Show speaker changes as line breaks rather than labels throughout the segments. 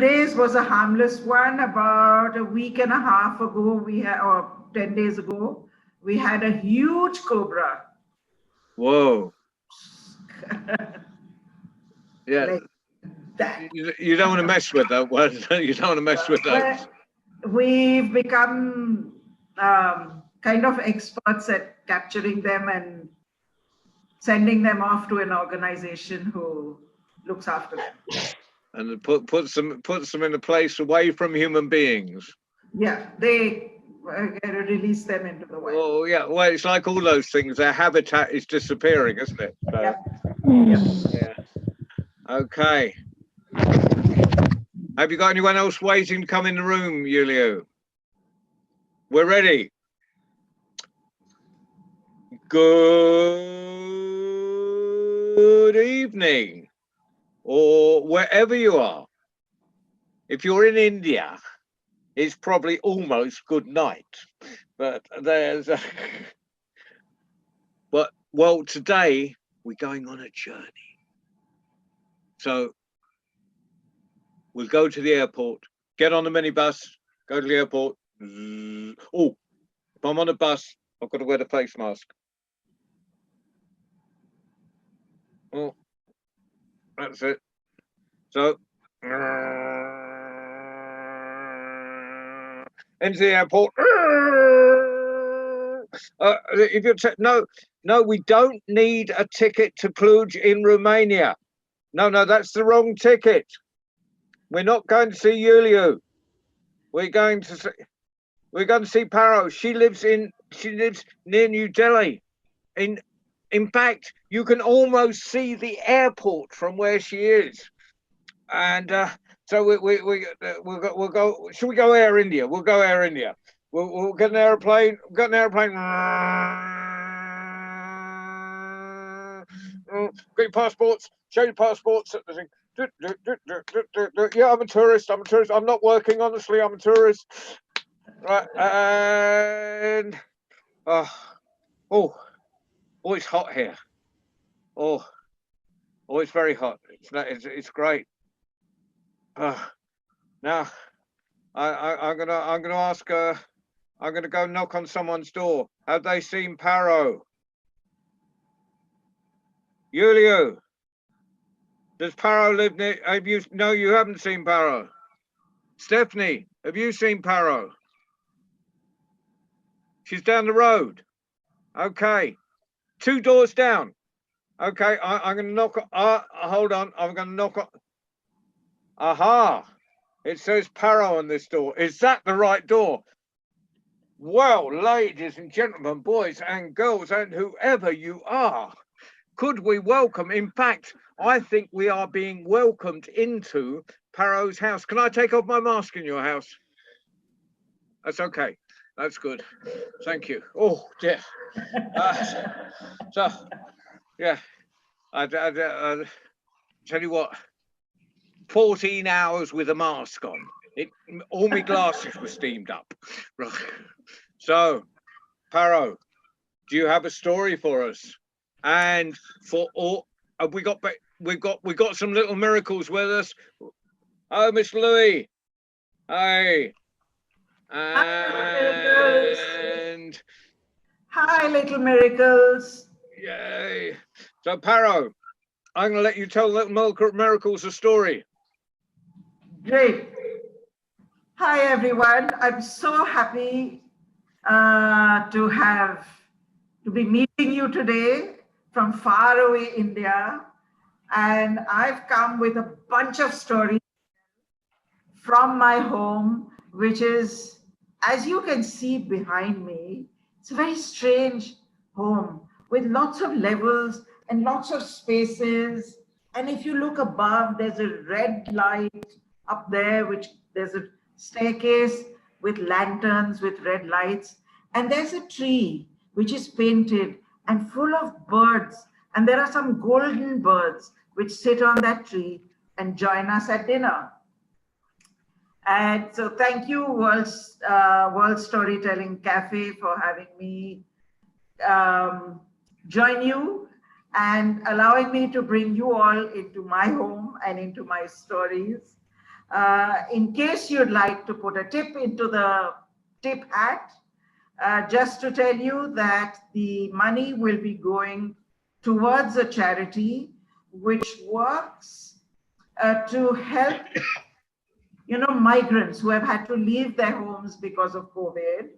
Days was a harmless one. About a week and a half ago, we had, or 10 days ago, we had a huge cobra.
Whoa. Yeah.
Like that.
You don't want to mess with that one. You don't want to mess with
Well,
those.
we've become kind of experts at capturing them and sending them off to an organization who looks after them.
And puts them in a place away from human beings.
Yeah, they release them into the wild.
Oh yeah, well it's like all those things. Their habitat is disappearing, isn't it? So,
Yep.
yeah. Okay. Have you got anyone else waiting to come in the room, Julio? We're ready. Good evening, or wherever you are. If you're in India, it's probably almost good night. But there's well, today we're going on a journey. So we'll go to the airport, get on the minibus, go to the airport. Oh, if I'm on a bus, I've got to wear the face mask. Oh, that's it. So, into the airport. If you're no, we don't need a ticket to Cluj in Romania. No, that's the wrong ticket. We're not going to see Yuliu. We're going to see Paro. She lives near New Delhi. In fact, you can almost see the airport from where she is. And so we'll go. Should we go Air India? We'll go Air India. We'll get an airplane. Get an airplane. Get your passports. Show your passports. Yeah, I'm a tourist. I'm not working, honestly. I'm a tourist. Right, and oh, it's hot here. Oh, it's very hot. It's great. Now, I'm gonna ask. I'm gonna go knock on someone's door. Have they seen Paro? Julio, does Paro live near? Have you? No, you haven't seen Paro. Stephanie, have you seen Paro? She's down the road. Okay, 2 doors down. Okay, I'm gonna knock. Hold on. I'm gonna knock on. Aha! It says Paro on this door. Is that the right door? Well, ladies and gentlemen, boys and girls, and whoever you are, could we welcome? In fact, I think we are being welcomed into Paro's house. Can I take off my mask in your house? That's okay. That's good. Thank you. Oh dear. So, yeah. I tell you what. 14 hours with a mask on. All my glasses were steamed up. Right. So, Paro, do you have a story for us? And for all, we got some little miracles with us. Oh, Miss Louie. Hi. And
hi, little miracles.
Yay. So, Paro, I'm going to let you tell little miracles a story.
Great. Hi, everyone. I'm so happy to be meeting you today from far away India. And I've come with a bunch of stories from my home, which is, as you can see behind me, it's a very strange home with lots of levels and lots of spaces. And if you look above, there's a red light up there, which there's a staircase with lanterns with red lights. And there's a tree which is painted and full of birds. And there are some golden birds which sit on that tree and join us at dinner. And so thank you, World Storytelling Cafe, for having me join you and allowing me to bring you all into my home and into my stories. In case you'd like to put a tip into the tip hat, just to tell you that the money will be going towards a charity which works to help, migrants who have had to leave their homes because of COVID,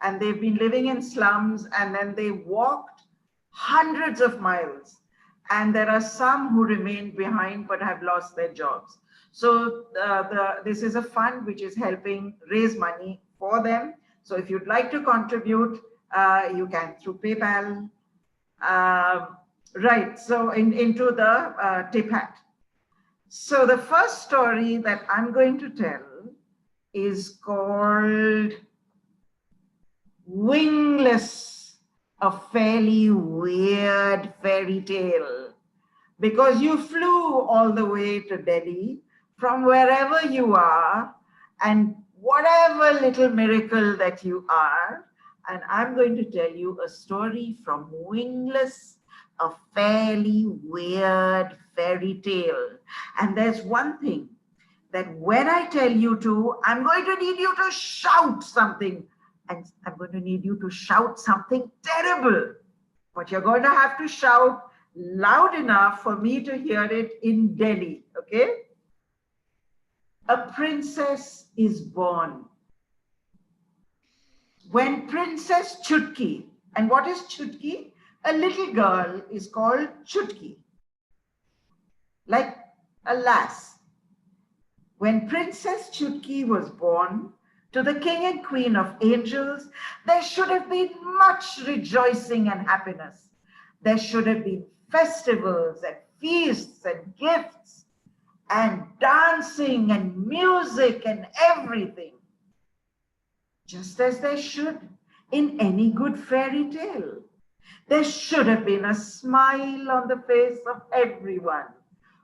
and they've been living in slums, and then they walked hundreds of miles, and there are some who remained behind but have lost their jobs. So this is a fund which is helping raise money for them. So if you'd like to contribute, you can through PayPal. Right, so into the tip hat. So the first story that I'm going to tell is called Wingless, a fairly weird fairy tale. Because you flew all the way to Delhi from wherever you are and whatever little miracle that you are, and I'm going to tell you a story from Wingless, a fairly weird fairy tale. And there's one thing, that when I tell you to, I'm going to need you to shout something, and I'm going to need you to shout something terrible, but you're going to have to shout loud enough for me to hear it in Delhi, okay? A princess is born. When Princess Chutki, and what is Chutki? A little girl is called Chutki, like a lass. When Princess Chutki was born to the king and queen of angels, there should have been much rejoicing and happiness. There should have been festivals and feasts and gifts and dancing and music and everything. Just as there should in any good fairy tale. There should have been a smile on the face of everyone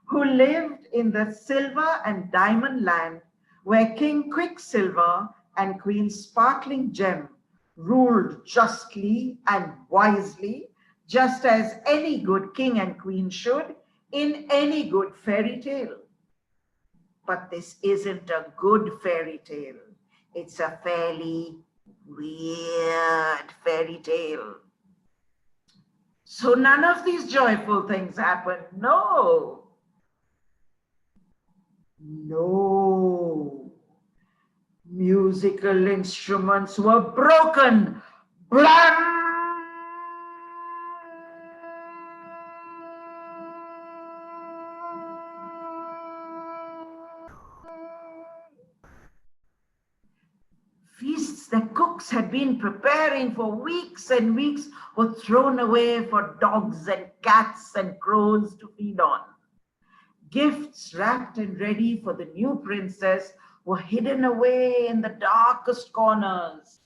who lived in the silver and diamond land where King Quicksilver and Queen Sparkling Gem ruled justly and wisely, just as any good king and queen should in any good fairy tale. But this isn't a good fairy tale. It's a fairly weird fairy tale. So none of these joyful things happened. No. No. Musical instruments were broken. Blam! Feasts that cooks had been preparing for weeks and weeks were thrown away for dogs and cats and crows to feed on. Gifts wrapped and ready for the new princess were hidden away in the darkest corners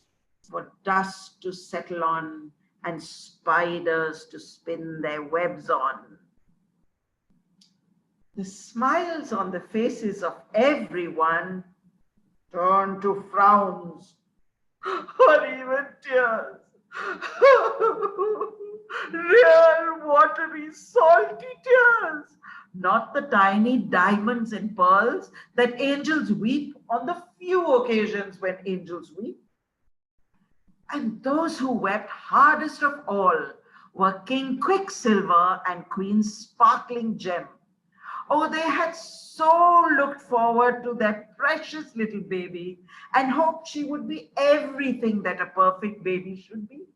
for dust to settle on and spiders to spin their webs on. The smiles on the faces of everyone turned to frowns or even tears. Real watery, salty tears, not the tiny diamonds and pearls that angels weep on the few occasions when angels weep. And those who wept hardest of all were King Quicksilver and Queen Sparkling Gem. Oh, they had so looked forward to that precious little baby and hoped she would be everything that a perfect baby should be.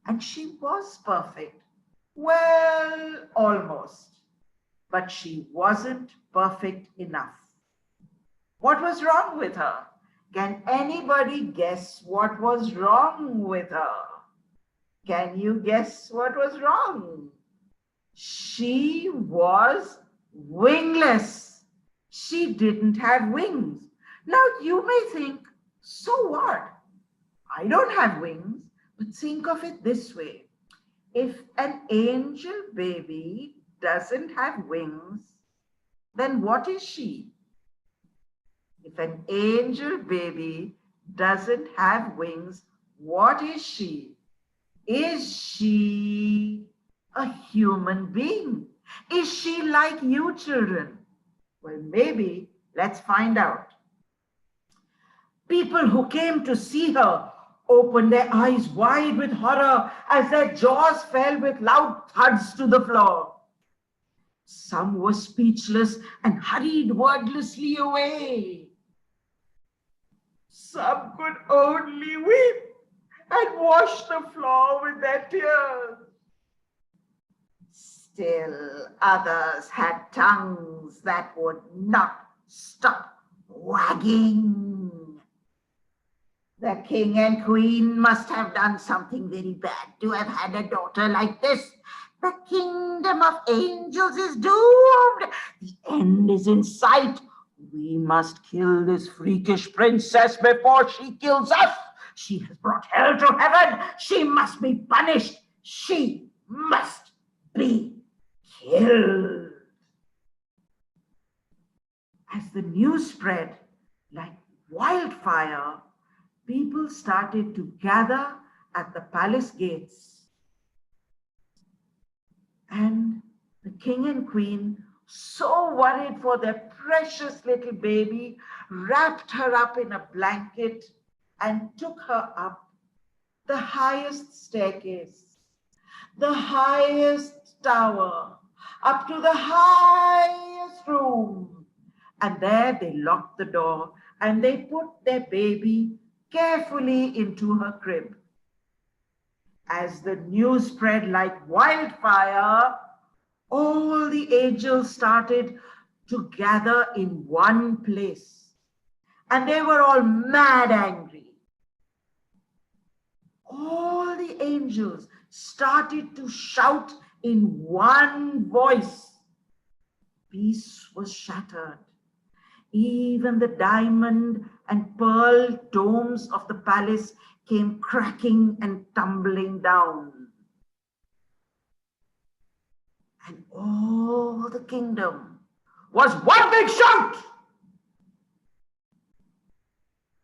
And she was perfect. Well, almost. But she wasn't perfect enough. What was wrong with her? Can anybody guess what was wrong with her? Can you guess what was wrong? She was wingless. She didn't have wings. Now you may think, so what? I don't have wings, but think of it this way. If an angel baby doesn't have wings, then what is she? If an angel baby doesn't have wings, what is she? Is she a human being? Is she like you children? Well, maybe, Let's find out. People who came to see her opened their eyes wide with horror as their jaws fell with loud thuds to the floor. Some were speechless and hurried wordlessly away. Some could only weep and wash the floor with their tears. Still others had tongues that would not stop wagging. The king and queen must have done something very bad to have had a daughter like this. The kingdom of angels is doomed. The end is in sight. We must kill this freakish princess before she kills us. She has brought hell to heaven. She must be punished. She must be killed. As the news spread like wildfire, people started to gather at the palace gates. And the king and queen, so worried for their precious little baby, wrapped her up in a blanket and took her up the highest staircase, the highest tower, up to the highest room. And there they locked the door and they put their baby carefully into her crib. As the news spread like wildfire, all the angels started to gather in one place. And they were all mad angry. All the angels started to shout in one voice. Peace was shattered. Even the diamond and pearl domes of the palace came cracking and tumbling down. And all the kingdom was one big shout.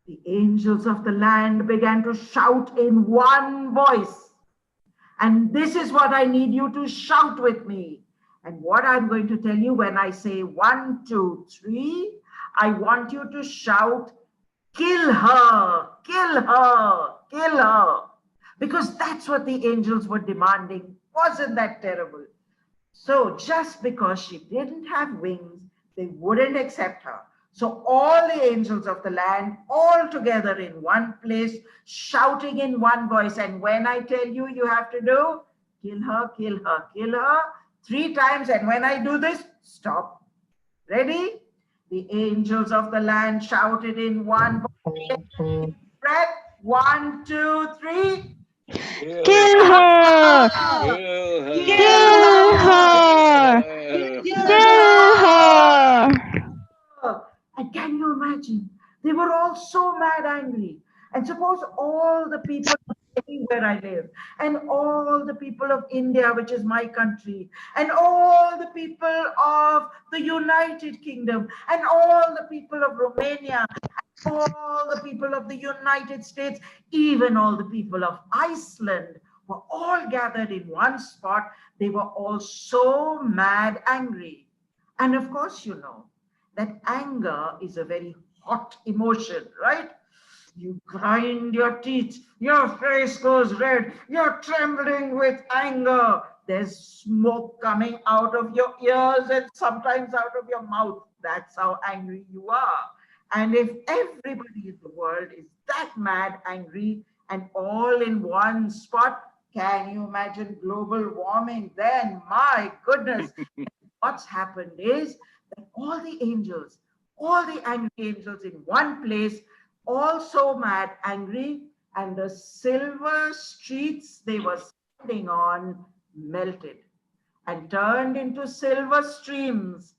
The angels of the land began to shout in one voice. And this is what I need you to shout with me. And what I'm going to tell you when I say 1, 2, 3, I want you to shout, kill her, kill her, kill her. Because that's what the angels were demanding. Wasn't that terrible? So just because she didn't have wings, they wouldn't accept her. So all the angels of the land, all together in one place, shouting in one voice. And when I tell you, you have to do, kill her, kill her, kill her, 3 times. And when I do this, stop. Ready? The angels of the land shouted in one voice. Breath. 1, 2, 3.
Kill her!
Kill her!
Kill her! Kill her!
And can you imagine? They were all so mad angry. And suppose all the people where I live, and all the people of India, which is my country, and all the people of the United Kingdom, and all the people of Romania, all the people of the United States, even all the people of Iceland were all gathered in one spot. They were all so mad angry. And of course, you know that anger is a very hot emotion, right? You grind your teeth, your face goes red, you're trembling with anger. There's smoke coming out of your ears and sometimes out of your mouth. That's how angry you are. And if everybody in the world is that mad angry and all in one spot, can you imagine global warming then? My goodness. What's happened is that all the angels, all the angry angels in one place, all so mad, angry, and the silver streets they were standing on melted and turned into silver streams.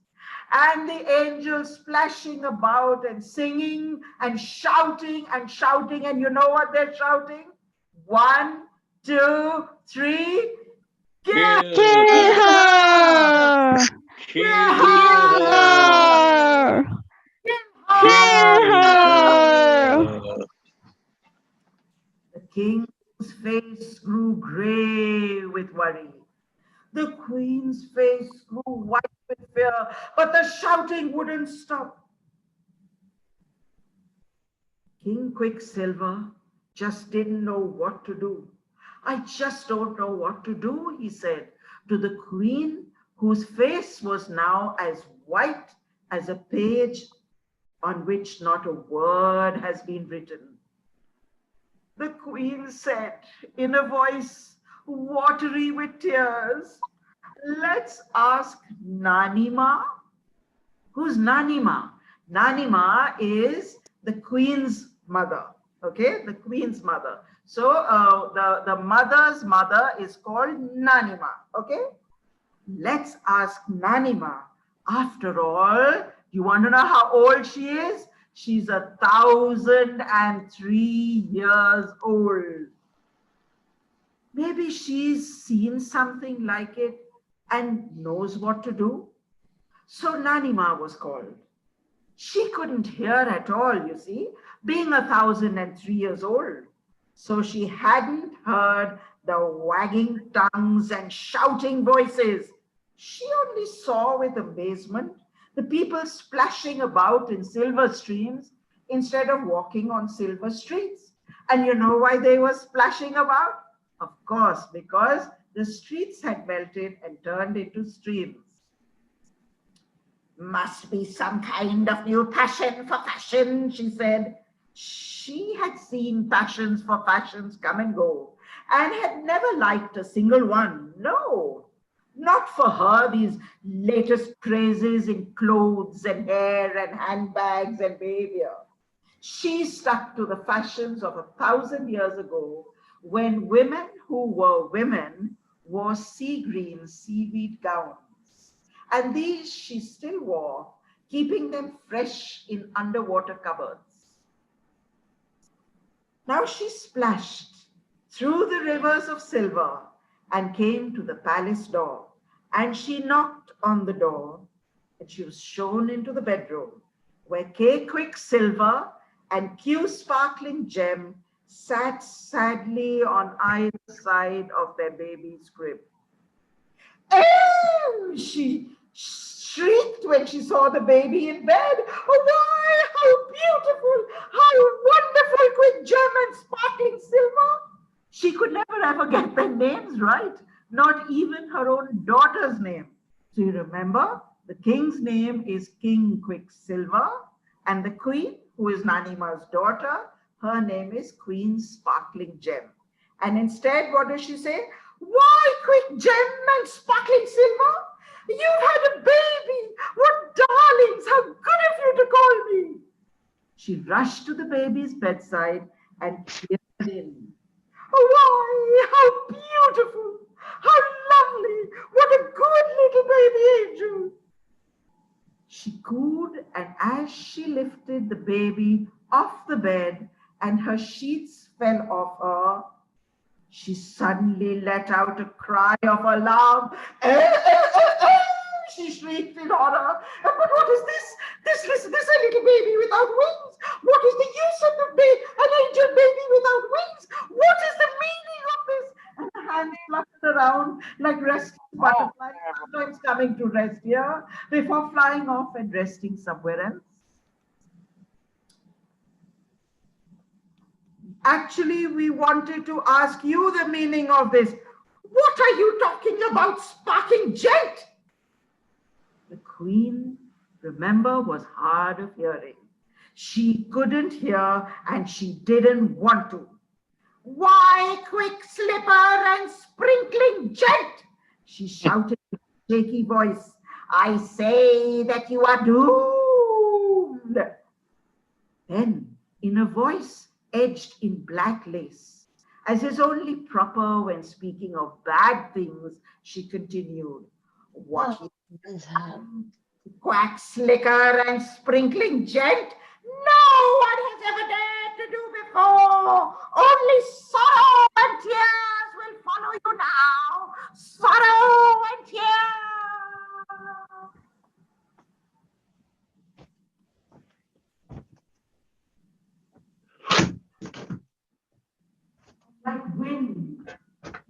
And the angels splashing about and singing and shouting and shouting. And you know what they're shouting? 1, 2, 3.
Kill
Kill her!
Kill
her! Kill her!
The king's face grew gray with worry. The queen's face grew white with fear, but the shouting wouldn't stop. King Quicksilver just didn't know what to do. I just don't know what to do, he said to the queen, whose face was now as white as a page on which not a word has been written. The queen said in a voice watery with tears, let's ask Nanima. Who's Nanima? Nanima is the queen's mother. Okay, the queen's mother. So the mother's mother is called Nanima. Okay, let's ask Nanima. After all, you want to know how old she is? She's 1,003 years old. Maybe she's seen something like it and knows what to do. So Nanima was called. She couldn't hear at all, you see, being 1,003 years old. So she hadn't heard the wagging tongues and shouting voices. She only saw with amazement the people splashing about in silver streams instead of walking on silver streets. And you know why they were splashing about? Of course, because the streets had melted and turned into streams. Must be some kind of new passion for fashion, she said. She had seen passions for fashions come and go and had never liked a single one. No, not for her, these latest crazes in clothes and hair and handbags and behavior. She stuck to the fashions of 1,000 years ago when women who were women wore sea green seaweed gowns. And these she still wore, keeping them fresh in underwater cupboards. Now she splashed through the rivers of silver and came to the palace door. And she knocked on the door, and she was shown into the bedroom where K Quicksilver and Q Sparkling Gem sat sadly on either side of their baby's crib. Oh, she shrieked when she saw the baby in bed. Oh, why, how beautiful, how wonderful, Quick Gem and Sparkling Silver. She could never ever get their names right, not even her own daughter's name. So you remember, the king's name is King Quicksilver, and the queen, who is Nanima's daughter, her name is Queen Sparkling Gem. And instead, what does she say? Why, Quick Gem and Sparkling Silver? You've had a baby. What darlings, how good of you to call me. She rushed to the baby's bedside and peered in. Why, how beautiful, how lovely, what a good little baby angel. She cooed, and as she lifted the baby off the bed and her sheets fell off her, she suddenly let out a cry of alarm. She shrieked in horror. But what is this? This is a little baby without wings. What is the use of an angel baby without wings? What is the meaning of this? And her hands fluttered around like restless butterflies, sometimes coming to rest here before flying off and resting somewhere else. Actually, we wanted to ask you the meaning of this. What are you talking about, Sparking Jet? The queen, remember, was hard of hearing. She couldn't hear and she didn't want to. Why, Quick Slipper and Sprinkling Jet? She shouted with a shaky voice. I say that you are doomed. Then, in a voice edged in black lace, as is only proper when speaking of bad things, she continued, what is Quack Slicker and Sprinkling Gent? No one has ever dared to do before. Only sorrow and tears will follow you now. Sorrow and tears.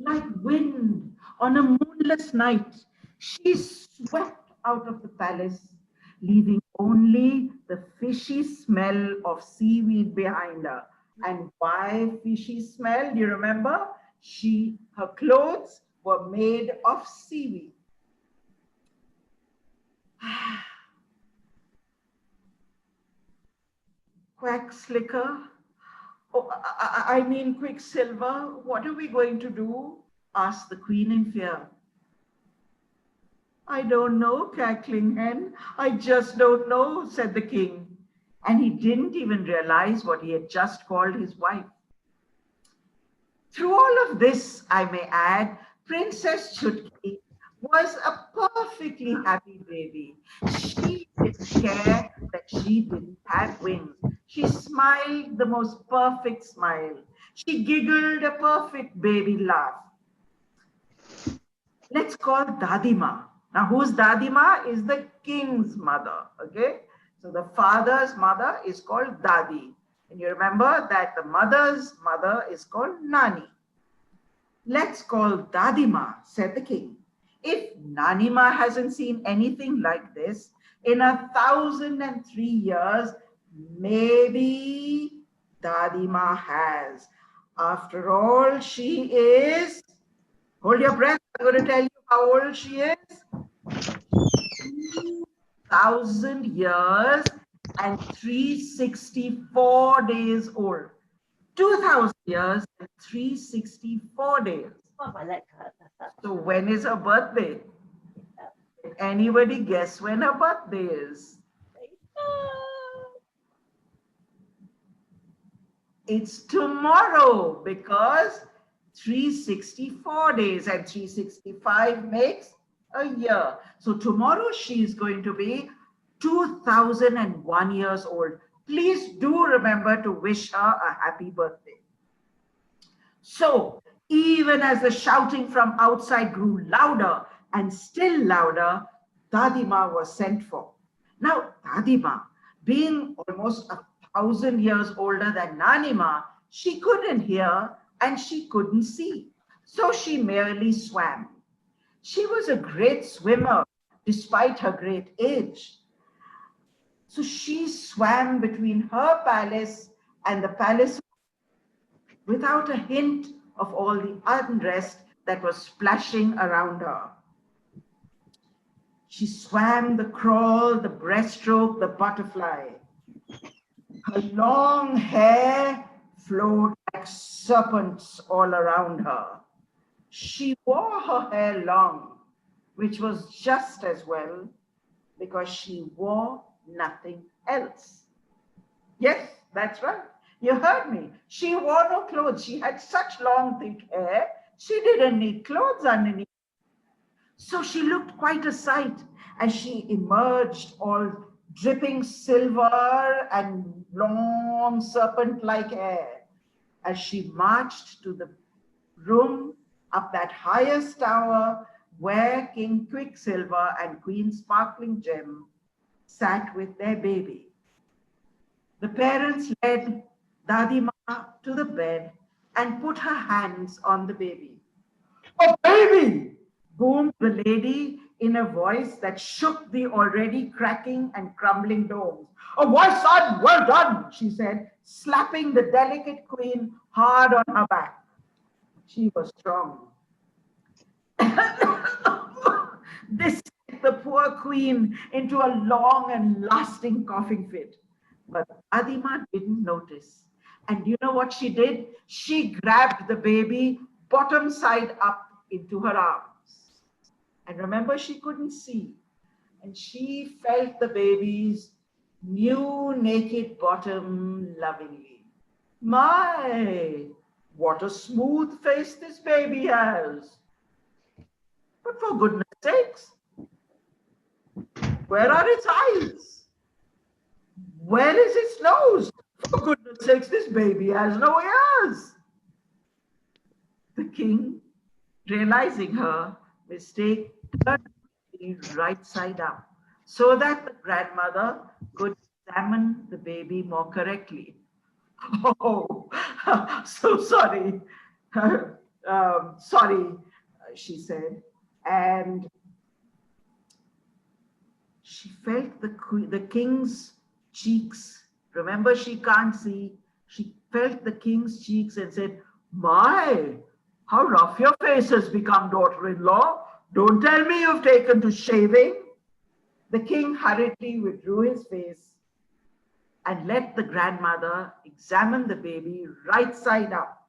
Like wind on a moonless night, she swept out of the palace, leaving only the fishy smell of seaweed behind her. And why fishy smell? Do you remember? Her clothes were made of seaweed. Quack Slicker. Oh, I mean Quicksilver. What are we going to do? Asked the queen in fear. I don't know, cackling hen. I just don't know, said the king. And he didn't even realize what he had just called his wife. Through all of this, I may add, Princess Chutki was a perfectly happy baby. She didn't care that she didn't have wings. She smiled the most perfect smile. She giggled a perfect baby laugh. Let's call Dadima. Now, who's Dadima? Is the king's mother, okay? So the father's mother is called Dadi. And you remember that the mother's mother is called Nani. Let's call Dadima, said the king. If Nanima hasn't seen anything like this in 1,003 years, maybe Dadima has. After all, she is, hold your breath, I'm going to tell you how old she is. 2,000 years and 364 days old. 2,000 years and 364 days. So when is her birthday? Can anybody guess when her birthday is? It's tomorrow, because 364 days and 365 makes a year. So tomorrow she is going to be 2001 years old. Please do remember to wish her a happy birthday. So even as the shouting from outside grew louder and still louder, Dadima was sent for. Now, Dadima, being almost 1,000 years older than Nanima, she couldn't hear and she couldn't see. So she merely swam. She was a great swimmer despite her great age. So she swam between her palace and the palace without a hint of all the unrest that was splashing around her. She swam the crawl, the breaststroke, the butterfly. Her long hair flowed like serpents all around her. She wore her hair long, which was just as well, because she wore nothing else. Yes, that's right. You heard me. She wore no clothes. She had such long, thick hair. She didn't need clothes underneath. So she looked quite a sight as she emerged, all dripping silver and long serpent-like hair, as she marched to the room up that highest tower where King Quicksilver and Queen Sparkling Gem sat with their baby. The parents led Dadima to the bed and put her hands on the baby. "A baby!" boomed the lady in a voice that shook the already cracking and crumbling domes. "Oh, my son, well done," she said, slapping the delicate queen hard on her back. She was strong. This sent the poor queen into a long and lasting coughing fit. But Adima didn't notice. And you know what she did? She grabbed the baby bottom side up into her arms. And remember, she couldn't see. And she felt the baby's new naked bottom lovingly. My, what a smooth face this baby has. But for goodness sakes, where are its eyes? Where is its nose? For goodness sakes, this baby has no ears. The king, realizing her mistake, turned the right side up so that the grandmother could examine the baby more correctly. "Oh, so sorry. Sorry," she said. And she felt the king's cheeks. Remember, she can't see. She felt the king's cheeks and said, "My, how rough your face has become, daughter-in-law. Don't tell me you've taken to shaving." The king hurriedly withdrew his face and let the grandmother examine the baby right side up.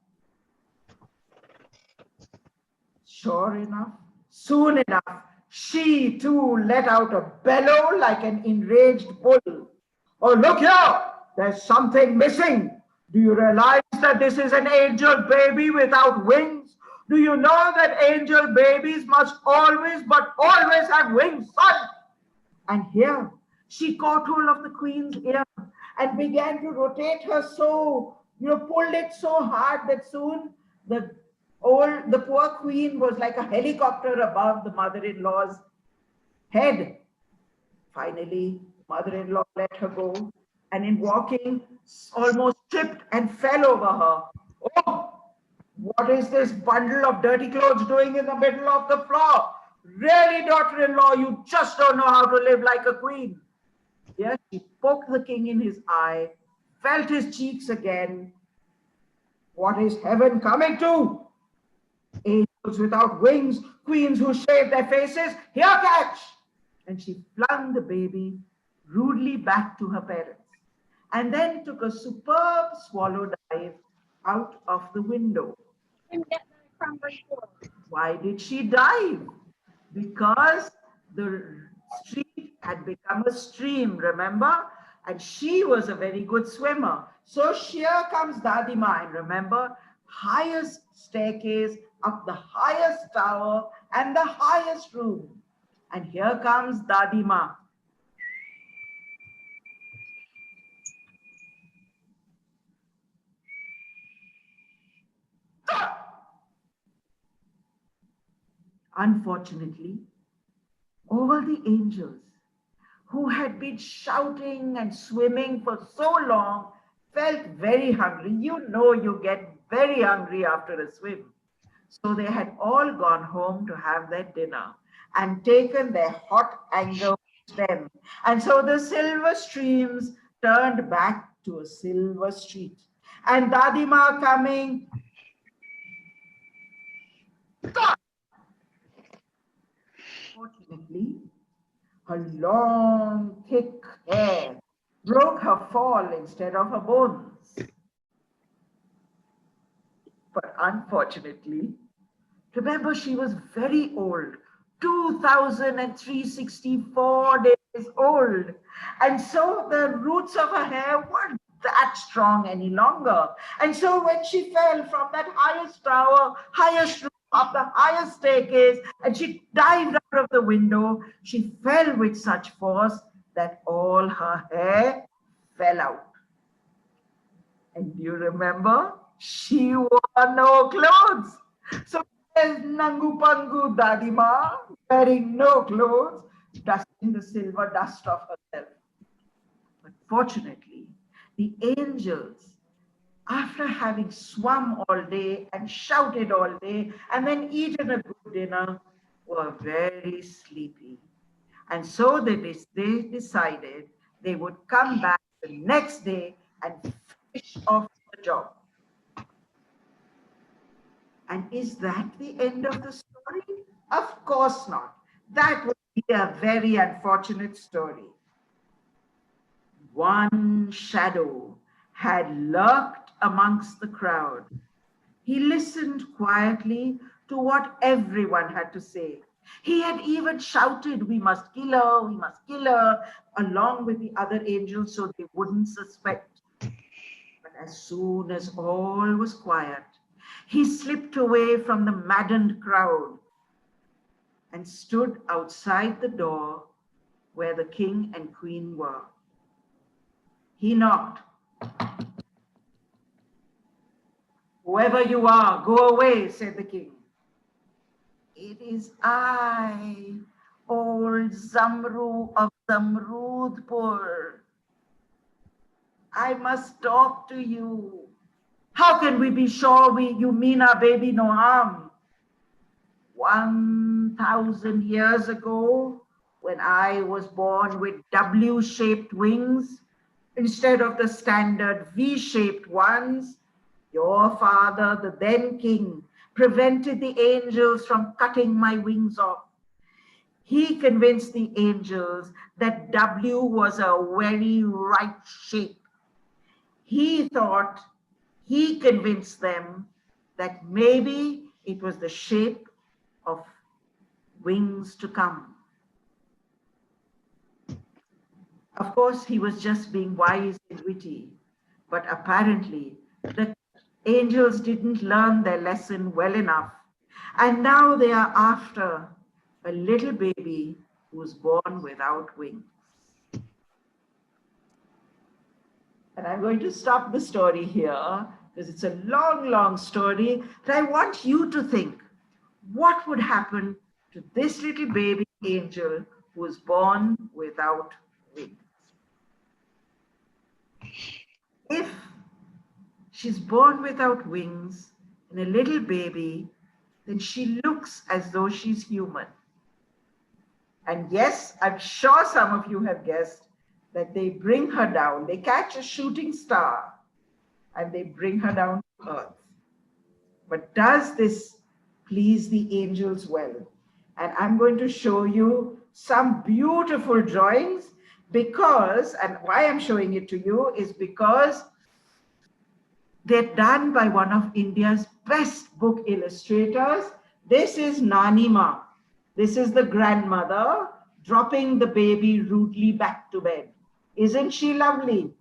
Sure enough, soon enough, she too let out a bellow like an enraged bull. "Oh, look here! There's something missing. Do you realize that this is an angel baby without wings? Do you know that angel babies must always, but always have wings, son?" And here she caught hold of the queen's ear and began to rotate her so, pulled it so hard that soon the poor queen was like a helicopter above the mother-in-law's head. Finally, mother-in-law let her go, and in walking, almost tripped and fell over her. "Oh, what is this bundle of dirty clothes doing in the middle of the floor? Really, daughter-in-law, you just don't know how to live like a queen." Yes, she poked the king in his eye, felt his cheeks again. "What is heaven coming to? Angels without wings, queens who shave their faces, here catch!" And she flung the baby rudely back to her parents, and then took a superb swallow dive out of the window. Why did she dive? Because the street had become a stream, remember? And she was a very good swimmer. So here comes Dadima, and remember, highest staircase up the highest tower and the highest room. And here comes Dadima. Unfortunately, all the angels who had been shouting and swimming for so long felt very hungry. You know, you get very hungry after a swim. So they had all gone home to have their dinner and taken their hot anger with them. And so the silver streams turned back to a silver street. And Dadima coming, fortunately, her long, thick hair broke her fall instead of her bones. But unfortunately, remember, she was very old, 2,364 days old. And so the roots of her hair weren't that strong any longer. And so when she fell from that highest tower, highest roof, up the highest staircase, and she dived out of the window, she fell with such force that all her hair fell out. And you remember, she wore no clothes. So there's Nangu Pangu Dadima wearing no clothes, dusting the silver dust of herself. But fortunately, the angels, after having swum all day and shouted all day and then eaten a good dinner, were very sleepy. And so they decided they would come back the next day and finish off the job. And is that the end of the story? Of course not. That would be a very unfortunate story. One shadow had lurked amongst the crowd. He listened quietly to what everyone had to say. He had even shouted, "We must kill her, we must kill her," along with the other angels so they wouldn't suspect. But as soon as all was quiet, he slipped away from the maddened crowd and stood outside the door where the king and queen were. He knocked. "Whoever you are, go away," said the king. "It is I, old Zamru of Zamrudpur. I must talk to you. How can we be sure you mean our baby no harm? 1,000 years ago, when I was born with W-shaped wings, instead of the standard V-shaped ones. Your father, the then king, prevented the angels from cutting my wings off. He convinced the angels that W was a very right shape. He thought, he convinced them that maybe it was the shape of wings to come. Of course, he was just being wise and witty, but apparently the angels didn't learn their lesson well enough. And now they are after a little baby who's born without wings. And I'm going to stop the story here because it's a long, long story. But I want you to think, what would happen to this little baby angel who was born without wings? If she's born without wings and a little baby, then she looks as though she's human. And yes, I'm sure some of you have guessed that they bring her down. They catch a shooting star and they bring her down to earth. But does this please the angels well? And I'm going to show you some beautiful drawings because, and why I'm showing it to you is because they're done by one of India's best book illustrators. This is Nanima. This is the grandmother dropping the baby rudely back to bed. Isn't she lovely?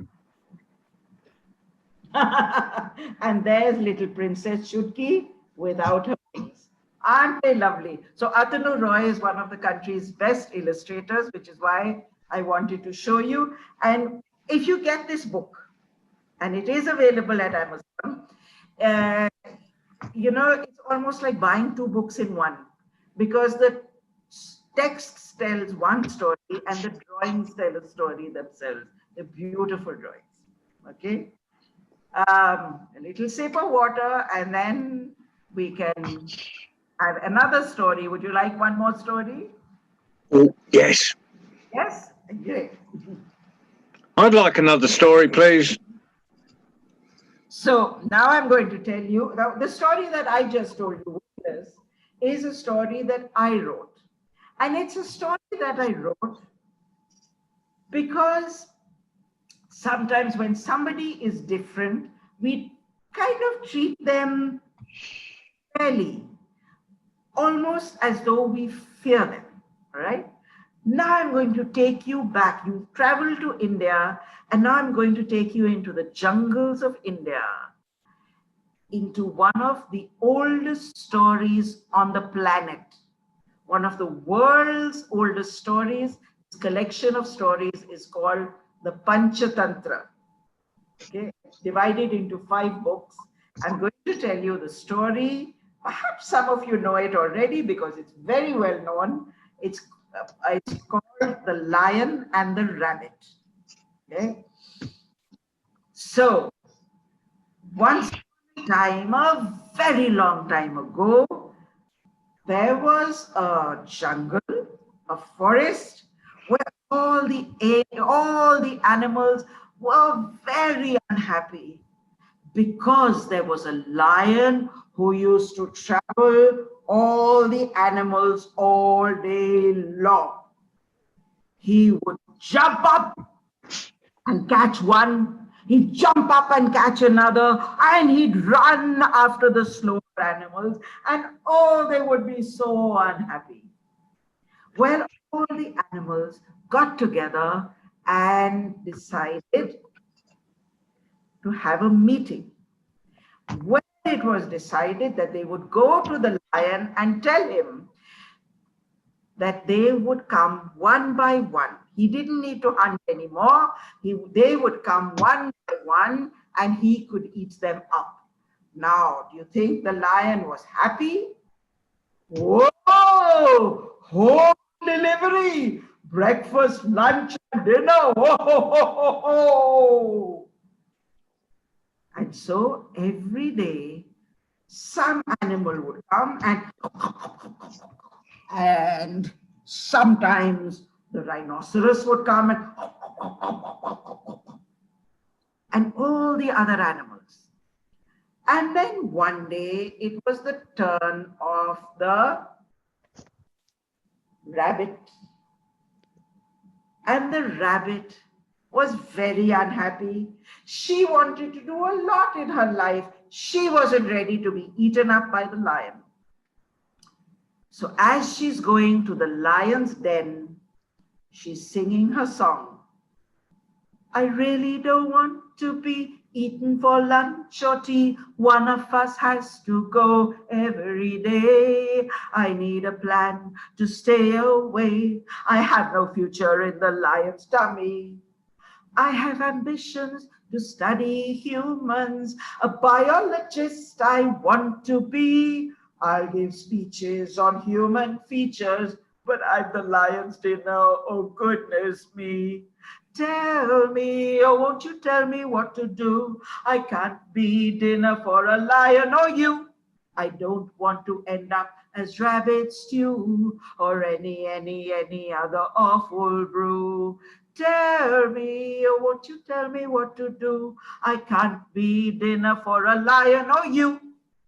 And there's little Princess Chutki without her wings. Aren't they lovely? So Atanu Roy is one of the country's best illustrators, which is why I wanted to show you. And if you get this book, and it is available at Amazon, you know, it's almost like buying two books in one because the text tells one story and the drawings tell a story themselves. They're beautiful drawings. Okay. A little sip of water and then we can have another story. Would you like one more story?
Oh, yes.
Yes? Great.
I'd like another story, please.
So now I'm going to tell you, now the story that I just told you is a story that I wrote. And it's a story that I wrote because sometimes when somebody is different, we kind of treat them fairly, almost as though we fear them, right? Now I'm going to take you back. You've traveled to India, and now I'm going to take you into the jungles of India, into one of the oldest stories on the planet. One of the world's oldest stories, this collection of stories is called the Panchatantra. Okay, divided into 5 books. I'm going to tell you the story. Perhaps some of you know it already because it's very well known. It's called The Lion and the Rabbit. Okay, so once upon a time, a very long time ago, there was a jungle, a forest, where all the animals were very unhappy because there was a lion who used to travel all the animals all day long. He would jump up and catch one, he'd jump up and catch another, and he'd run after the slower animals, and oh, they would be so unhappy. Well, all the animals got together and decided to have a meeting. When it was decided that they would go to the lion and tell him that they would come one by one. He didn't need to hunt anymore. They would come one by one and he could eat them up. Now, do you think the lion was happy? Whoa! Home delivery! Breakfast, lunch, and dinner! Whoa! And so every day, some animal would come and sometimes the rhinoceros would come and and all the other animals. And then one day it was the turn of the rabbit. And the rabbit was very unhappy. She wanted to do a lot in her life. She wasn't ready to be eaten up by the lion. So as she's going to the lion's den, she's singing her song. I really don't want to be eaten for lunch or tea. One of us has to go every day. I need a plan to stay away. I have no future in the lion's tummy. I have ambitions to study humans. A biologist I want to be. I'll give speeches on human features, but I'm the lion's dinner. Oh, goodness me. Tell me, oh, won't you tell me what to do? I can't be dinner for a lion or you. I don't want to end up as rabbit stew or any other awful brew. Tell me, oh, won't you tell me what to do? I can't be dinner for a lion or you.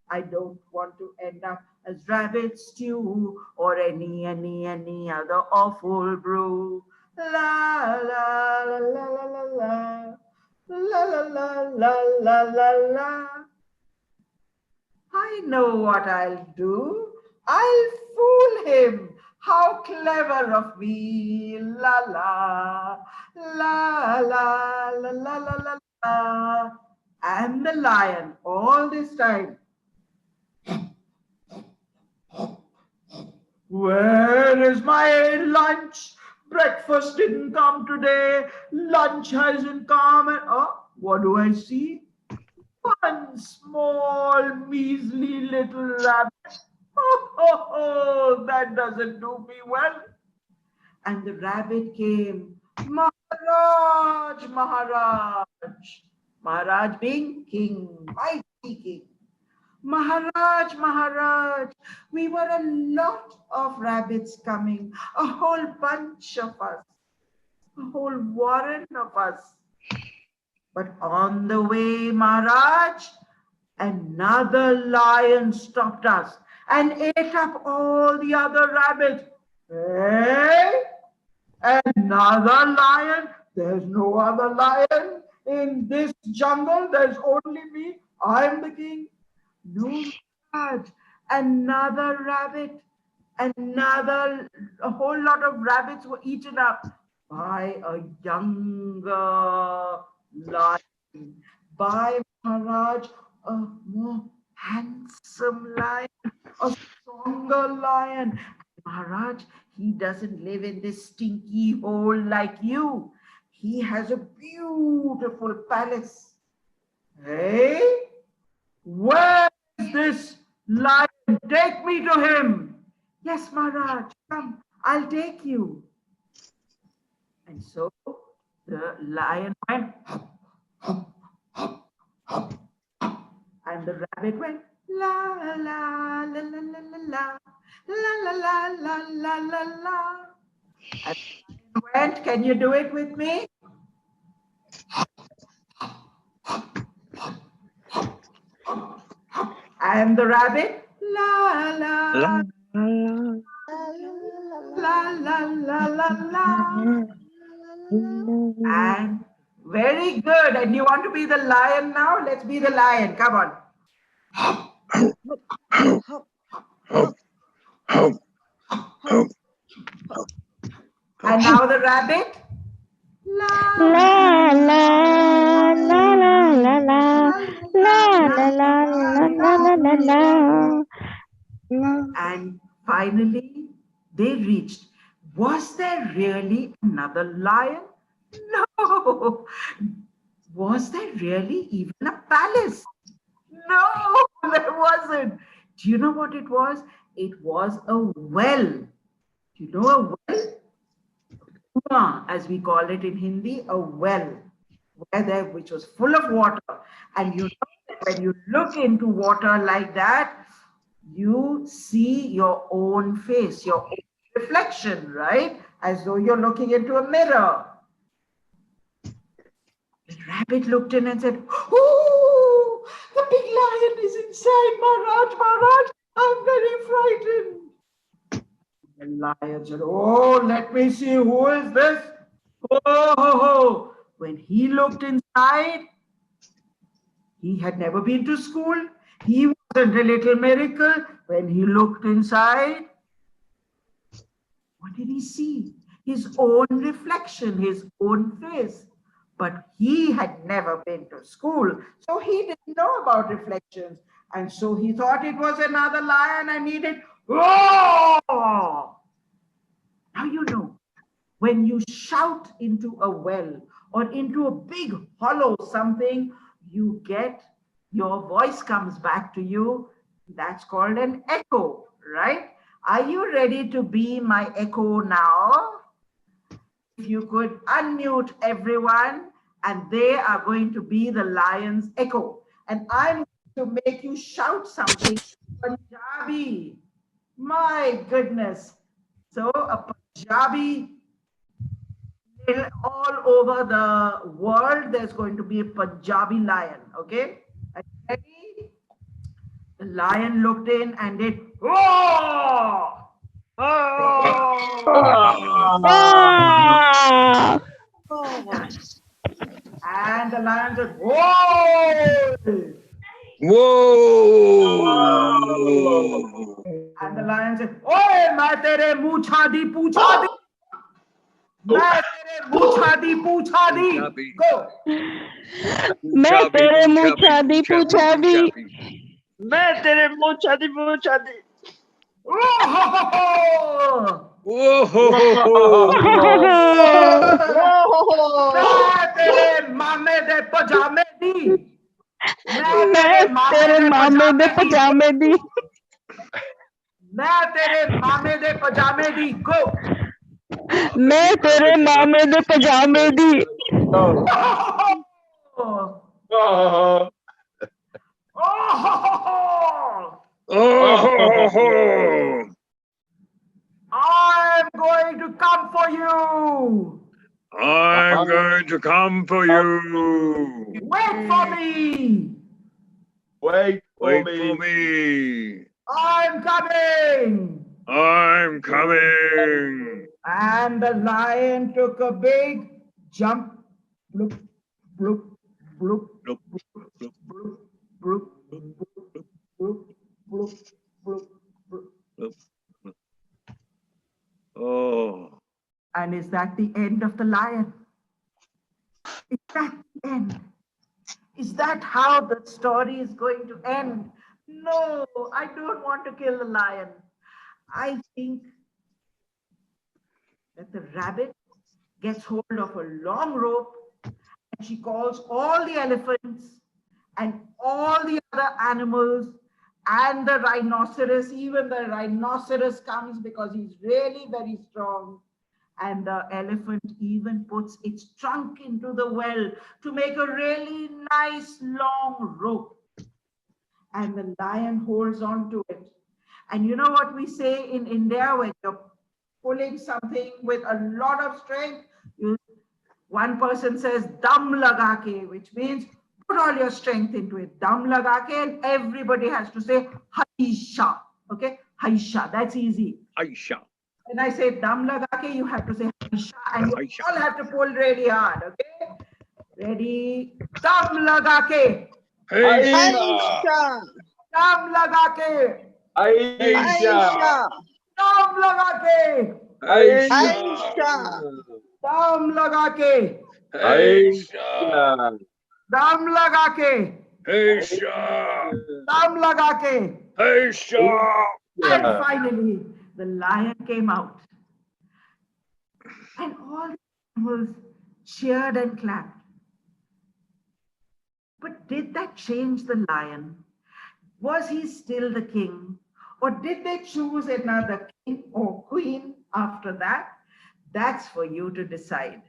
I don't want to end up as rabbit stew or any other awful brew. La la la la la la la la la la la la la. I know what I'll do. I'll fool him. How clever of me. La la la la la la la la la. And the lion all this time. Where is my lunch? Breakfast didn't come today. Lunch hasn't come. And, oh, what do I see? One small, measly little rabbit. Oh, that doesn't do me well. And the rabbit came. Maharaj, Maharaj. Maharaj being king, mighty king. Maharaj, Maharaj, we were a lot of rabbits coming, a whole bunch of us, a whole warren of us. But on the way, Maharaj, another lion stopped us and ate up all the other rabbits. Hey, another lion? There's no other lion in this jungle. There's only me. I'm the king. No, Maharaj, another rabbit, a whole lot of rabbits were eaten up by a younger lion, by Maharaj, a more handsome lion, a stronger lion. Maharaj, he doesn't live in this stinky hole like you. He has a beautiful palace. Hey? Where is this lion? Take me to him. Yes, Maharaj, come, I'll take you. And so the lion went, and the rabbit went, la la la la la la la la la la la la la. And the lion went, can you do it with me? And the rabbit, la la la la la la la la. And very good. And you want to be the lion now? Let's be the lion. Come on. And now the rabbit. La
La la la la la la la la la la la la.
And finally, they reached. Was there really another lion? No. Was there really even a palace? No, there wasn't. Do you know what it was? It was a well. Do you know a well? Kuan, as we call it in Hindi, a well, which was full of water. And you know, when you look into water like that, you see your own face, your own reflection, right? As though you're looking into a mirror. rabbit looked in and said, "Oh, the big lion is inside, Maharaj, Maharaj. I'm very frightened." The lion said, "Oh, let me see, who is this?" Oh, when he looked inside, he had never been to school. He wasn't a little miracle. When he looked inside, what did he see? His own reflection, his own face. But he had never been to school, so he didn't know about reflections. And so he thought it was another lion and he did, "Roar!" Now you know, when you shout into a well or into a big hollow something, you get, your voice comes back to you. That's called an echo, right? Are you ready to be my echo now? If you could unmute everyone, and they are going to be the lion's echo. And I'm going to make you shout something Punjabi. My goodness. So a Punjabi, all over the world, there's going to be a Punjabi lion. Okay? Are you ready? The lion looked in and did roar.
Ah!
And the lion said, "Whoa!"
Whoa!
And the lion said, "Oye, मैं तेरे मूछा दी पूछा दी, मैं तेरे मूछा दी पूछा दी." Go.
मैं तेरे मुँह छादी पूछा दी
मैं तेरे मुँह छादी पूछा दी
मैं तेरे मामे दे पजामे दी,
मैं तेरे मामे दे पजामे दी
मैं तेरे मामे दे पजामे दी। Go.
मैं तेरे मामे दे पजामे दी
I'm going to come for you.
I'm going to come for you.
Wait for me.
Wait
Wait for me.
I'm coming.
I'm coming.
And the lion took a big jump. Bloop, bloop, bloop,
Bloop,
bloop, bloop, bloop, bloop, bloop, bloop, bloop.
Oh.
And is that the end of the lion? Is that the end? Is that how the story is going to end? No, I don't want to kill the lion. I think that the rabbit gets hold of a long rope and she calls all the elephants and all the other animals and the rhinoceros. Even the rhinoceros comes because he's really very strong. And the elephant even puts its trunk into the well to make a really nice long rope. And the lion holds on to it. And you know what we say in India when you're pulling something with a lot of strength? One person says dam laga ke, which means put all your strength into it. Dam laga ke, and everybody has to say haisha. Okay, haisha. That's easy.
Aisha.
When I say dam laga ke, you have to say haisha, and you all have to pull really hard. Okay, ready? Dam laga ke.
Aisha
Dam laga ke.
Aisha
Dam laga ke.
Aisha
Dam laga ke.
Aisha.
Dam laga ke.
Aisha.
Dam laga ke.
Aisha.
And finally, the lion came out. And all the animals cheered and clapped. But did that change the lion? Was he still the king? Or did they choose another king or queen after that? That's for you to decide.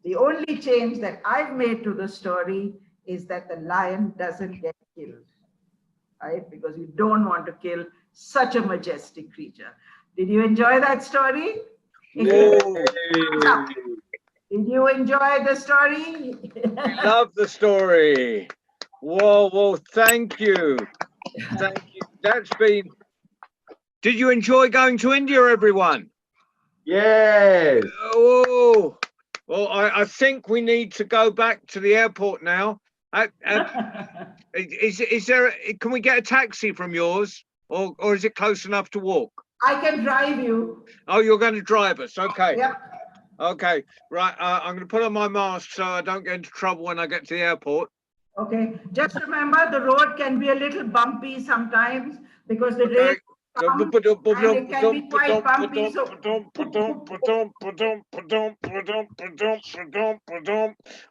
The only change that I've made to the story is that the lion doesn't get killed, right? Because you don't want to kill such a majestic creature. Did you enjoy that story?
Whoa.
Thumbs up. Did you enjoy the story?
We love the story. Whoa, whoa, thank you. Thank you. That's been. Did you enjoy going to India, everyone?
Yes.
Oh, well, I think we need to go back to the airport now. Is there? Can we get a taxi from yours, or is it close enough to walk?
I can drive you.
Oh, you're going to drive us. Okay.
Yep.
Okay. Right. I'm going to put on my mask so I don't get into trouble when I get to the airport.
Okay. Just remember, the road can be a little bumpy sometimes because the
Okay.
rain comes and it can be quite bumpy. So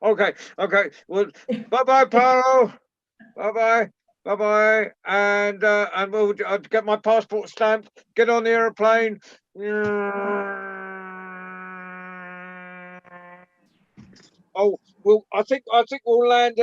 Okay. Okay. Well, bye-bye, Paro. Bye-bye. Bye-bye. And we'll I'll get my passport stamped. Get on the airplane. Oh, well, I think we'll land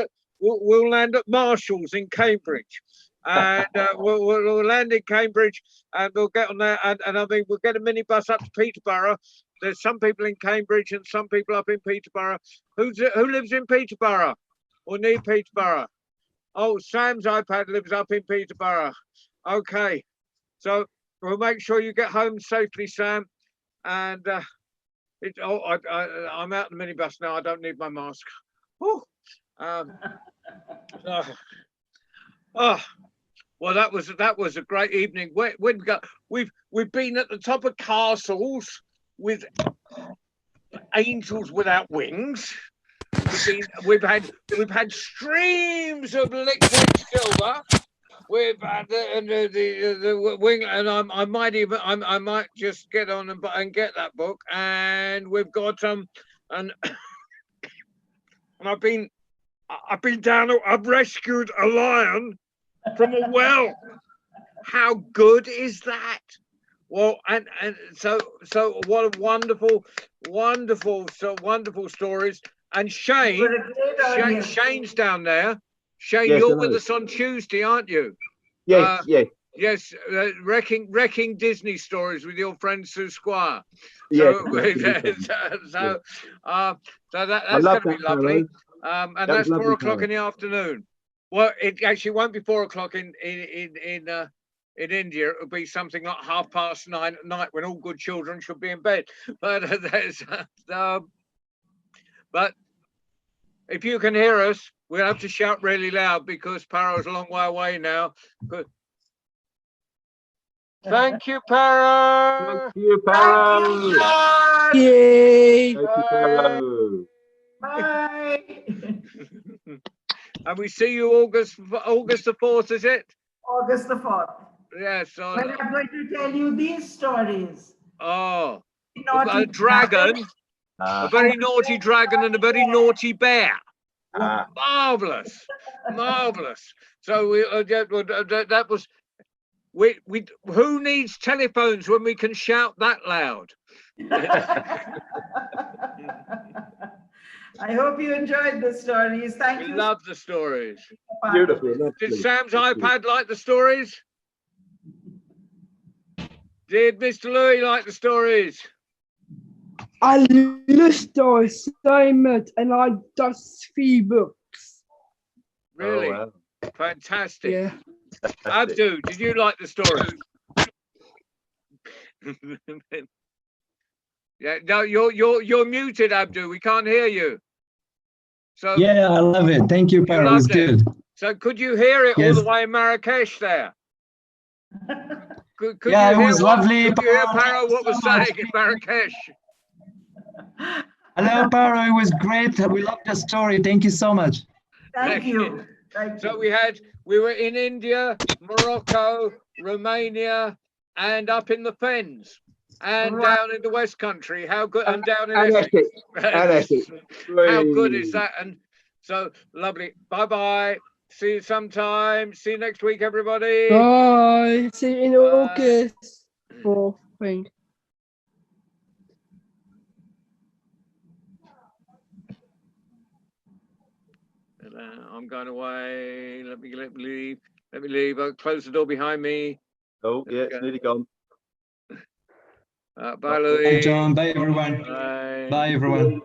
at Marshall's in Cambridge, and we'll land in Cambridge, and we'll get on there, and I mean we'll get a minibus up to Peterborough. There's some people in Cambridge and some people up in Peterborough. Who lives in Peterborough or near Peterborough? Oh, Sam's iPad lives up in Peterborough. Okay, so we'll make sure you get home safely, Sam, and. I'm out in the minibus now. I don't need my mask. Oh, well, that was a great evening. We've been at the top of castles with angels without wings. We've had streams of liquid silver. We've had the wing, and I might just get on and get that book. And we've got and I've been down. I've rescued a lion from a well. How good is that? Well, and so what a wonderful stories. And Shane's down there. Shane,
Yes,
you're with us on Tuesday, aren't you?
Yes, yes.
Yes, wrecking Disney stories with your friend Sue Squire.
Yes.
So that's going to be lovely. And that's 4 o'clock in the afternoon. Well, it actually won't be 4 o'clock in India. It'll be something like 9:30 at night when all good children should be in bed. But but if you can hear us, we'll have to shout really loud because Paro's a long way away now. But thank you, Paro.
Thank you, Paro.
Yay!
Thank you, Paro.
bye.
And we see you August the 4th, is it?
August the 4th.
Yes.
When I'm going to tell you these stories.
Oh,
Naughty
a dragon, a very naughty dragon, and a very naughty bear. Marvelous. So that was. Who needs telephones when we can shout that loud?
I hope you enjoyed the stories. Thank you.
We love the stories.
Beautiful.
Did Sam's iPad like the stories? Did Mr. Louis like the stories?
I love stories so much, and I just 3 books.
Really?
Oh, wow.
Fantastic.
Yeah.
Abdu, did you like the stories? Yeah, no, you're muted, Abdu. We can't hear you. So
yeah, I love it. Thank you, Paro. It was good.
So could you hear it
Yes.
all the way in Marrakesh there? Could
Yeah,
you
it was lovely.
Could you hear
Paro,
Paro what was
so much.
saying in Marrakesh?
Hello, Paro. It was great. We loved the story. Thank you so much.
Thank you.
So we were in India, Morocco, Romania, and up in the Fens, and down in the West Country. How good, and down in Essex. How good is that? And so lovely. Bye-bye. See you sometime. See you next week, everybody.
Bye. See you in August. 4th thing.
I'm going away. Let me leave. Let me leave. I'll close the door behind me.
Oh, yeah, it's nearly gone.
Bye, Louis.
Bye, John. Bye, everyone.
Bye.
Bye, everyone.